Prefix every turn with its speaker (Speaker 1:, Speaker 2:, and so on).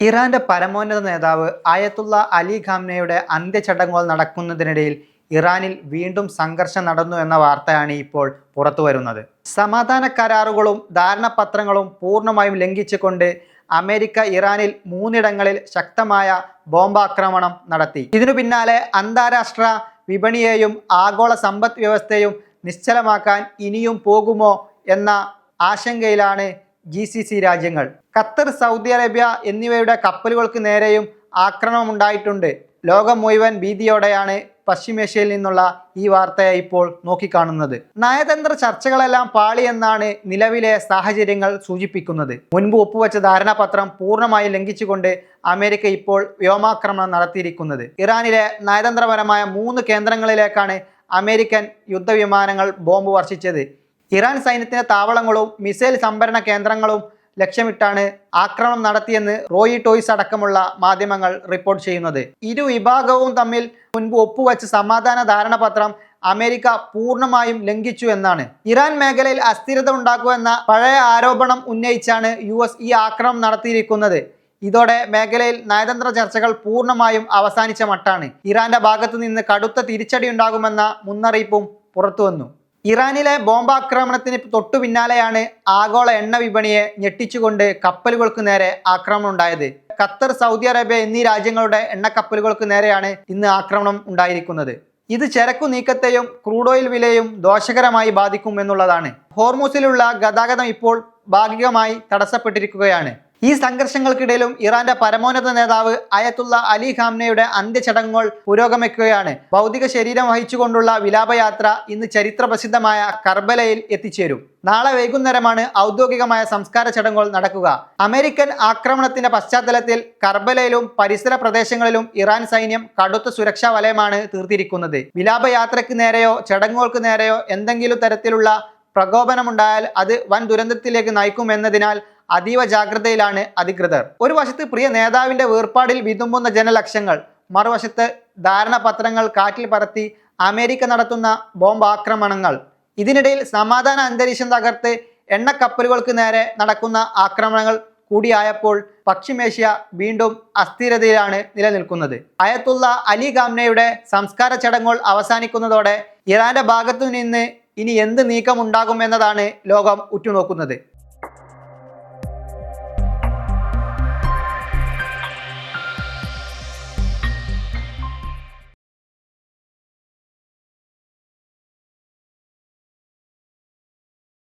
Speaker 1: ഇറാന്റെ പരമോന്നത നേതാവ് ആയത്തുള്ള അലി ഖാംനെയുടെ അന്ത്യചടങ്ങുകൾ നടക്കുന്നതിനിടയിൽ ഇറാനിൽ വീണ്ടും സംഘർഷം നടന്നു എന്ന വാർത്തയാണ് ഇപ്പോൾ പുറത്തു വരുന്നത്. സമാധാന കരാറുകളും ധാരണാപത്രങ്ങളും പൂർണ്ണമായും ലംഘിച്ചുകൊണ്ട് അമേരിക്ക ഇറാനിൽ 3 ശക്തമായ ബോംബാക്രമണം നടത്തി. ഇതിനു പിന്നാലെ അന്താരാഷ്ട്ര വിപണിയെയും ആഗോള സമ്പദ് വ്യവസ്ഥയും നിശ്ചലമാക്കാൻ ഇനിയും പോകുമോ എന്ന ആശങ്കയിലാണ് GCC രാജ്യങ്ങൾ. ഖത്തർ, സൗദി അറേബ്യ എന്നിവയുടെ കപ്പലുകൾക്ക് നേരെയും ആക്രമണമുണ്ടായിട്ടുണ്ട്. ലോകം മുഴുവൻ ഭീതിയോടെയാണ് പശ്ചിമേഷ്യയിൽ നിന്നുള്ള ഈ വാർത്തയെ ഇപ്പോൾ നോക്കിക്കാണുന്നത്. നയതന്ത്ര ചർച്ചകളെല്ലാം പാളിയെന്നാണ് നിലവിലെ സാഹചര്യങ്ങൾ സൂചിപ്പിക്കുന്നത്. മുൻപ് ഒപ്പുവെച്ച ധാരണാപത്രം പൂർണ്ണമായി ലംഘിച്ചുകൊണ്ട് അമേരിക്ക ഇപ്പോൾ വ്യോമാക്രമണം നടത്തിയിരിക്കുന്നത്. ഇറാനിലെ നയതന്ത്രപരമായ 3 കേന്ദ്രങ്ങളിലേക്കാണ് അമേരിക്കൻ യുദ്ധവിമാനങ്ങൾ ബോംബ് വർഷിച്ചത്. ഇറാൻ സൈന്യത്തിന്റെ താവളങ്ങളും മിസൈൽ സംഭരണ കേന്ദ്രങ്ങളും ലക്ഷ്യമിട്ടാണ് ആക്രമണം നടത്തിയെന്ന് റോയിട്ടോയ്സ് അടക്കമുള്ള മാധ്യമങ്ങൾ റിപ്പോർട്ട് ചെയ്യുന്നത്. ഇരു വിഭാഗവും തമ്മിൽ മുൻപ് ഒപ്പുവെച്ച സമാധാന ധാരണാപത്രം അമേരിക്ക പൂർണ്ണമായും ലംഘിച്ചു എന്നാണ്. ഇറാൻ മേഖലയിൽ അസ്ഥിരത ഉണ്ടാക്കുമെന്ന പഴയ ആരോപണം ഉന്നയിച്ചാണ് US ഈ ആക്രമണം നടത്തിയിരിക്കുന്നത്. ഇതോടെ മേഖലയിൽ നയതന്ത്ര ചർച്ചകൾ പൂർണ്ണമായും അവസാനിച്ച മട്ടാണ്. ഇറാന്റെ ഭാഗത്തു നിന്ന് കടുത്ത തിരിച്ചടി ഉണ്ടാകുമെന്ന മുന്നറിയിപ്പും പുറത്തുവന്നു. ഇറാനിലെ ബോംബാക്രമണത്തിന് തൊട്ടു പിന്നാലെയാണ് ആഗോള എണ്ണ വിപണിയെ ഞെട്ടിച്ചുകൊണ്ട് കപ്പലുകൾക്ക് നേരെ ആക്രമണം ഉണ്ടായത്. ഖത്തർ, സൗദി അറേബ്യ എന്നീ രാജ്യങ്ങളുടെ എണ്ണക്കപ്പലുകൾക്ക് നേരെയാണ് ഇന്ന് ആക്രമണം ഉണ്ടായിരിക്കുന്നത്. ഇത് ചരക്കു നീക്കത്തെയും ക്രൂഡ് ഓയിൽ വിലയും ദോഷകരമായി ബാധിക്കും എന്നുള്ളതാണ്. ഹോർമൂസിലുള്ള ഗതാഗതം ഇപ്പോൾ ഭാഗികമായി തടസ്സപ്പെട്ടിരിക്കുകയാണ്. ഈ സംഘർഷങ്ങൾക്കിടയിലും ഇറാന്റെ പരമോന്നത നേതാവ് ആയത്തുള്ള അലി ഖാംനെയുടെ അന്ത്യചടങ്ങുകൾ പുരോഗമിക്കുകയാണ്. ഭൗതിക ശരീരം വഹിച്ചുകൊണ്ടുള്ള വിലാപയാത്ര ഇന്ന് ചരിത്ര പ്രസിദ്ധമായ കർബലയിൽ എത്തിച്ചേരും. നാളെ വൈകുന്നേരമാണ് ഔദ്യോഗികമായ സംസ്കാര ചടങ്ങുകൾ നടക്കുക. അമേരിക്കൻ ആക്രമണത്തിന്റെ പശ്ചാത്തലത്തിൽ കർബലയിലും പരിസര പ്രദേശങ്ങളിലും ഇറാൻ സൈന്യം കടുത്ത സുരക്ഷാ വലയമാണ് തീർത്തിരിക്കുന്നത്. വിലാപയാത്രയ്ക്ക് നേരെയോ ചടങ്ങുകൾക്ക് നേരെയോ എന്തെങ്കിലും തരത്തിലുള്ള പ്രകോപനമുണ്ടായാൽ അത് വൻ ദുരന്തത്തിലേക്ക് നയിക്കുമെന്നതിനാൽ അതീവ ജാഗ്രതയിലാണ് അധികൃതർ. ഒരു വശത്ത് പ്രിയ നേതാവിന്റെ വേർപാടിൽ വിതുമ്പുന്ന ജനലക്ഷങ്ങൾ, മറുവശത്ത് ധാരണാപത്രങ്ങൾ കാറ്റിൽ പറത്തി അമേരിക്ക നടത്തുന്ന ബോംബ് ആക്രമണങ്ങൾ. ഇതിനിടയിൽ സമാധാന അന്തരീക്ഷം തകർത്ത് എണ്ണക്കപ്പലുകൾക്ക് നേരെ നടക്കുന്ന ആക്രമണങ്ങൾ കൂടിയായപ്പോൾ പശ്ചിമേഷ്യ വീണ്ടും അസ്ഥിരതയിലാണ് നിലനിൽക്കുന്നത്. ആയത്തുള്ള അലി ഖാംനെയുടെ സംസ്കാര ചടങ്ങുകൾ അവസാനിക്കുന്നതോടെ ഇറാന്റെ ഭാഗത്തു നിന്ന് ഇനി എന്ത് നീക്കമുണ്ടാകുമെന്നതാണ് ലോകം ഉറ്റുനോക്കുന്നത്.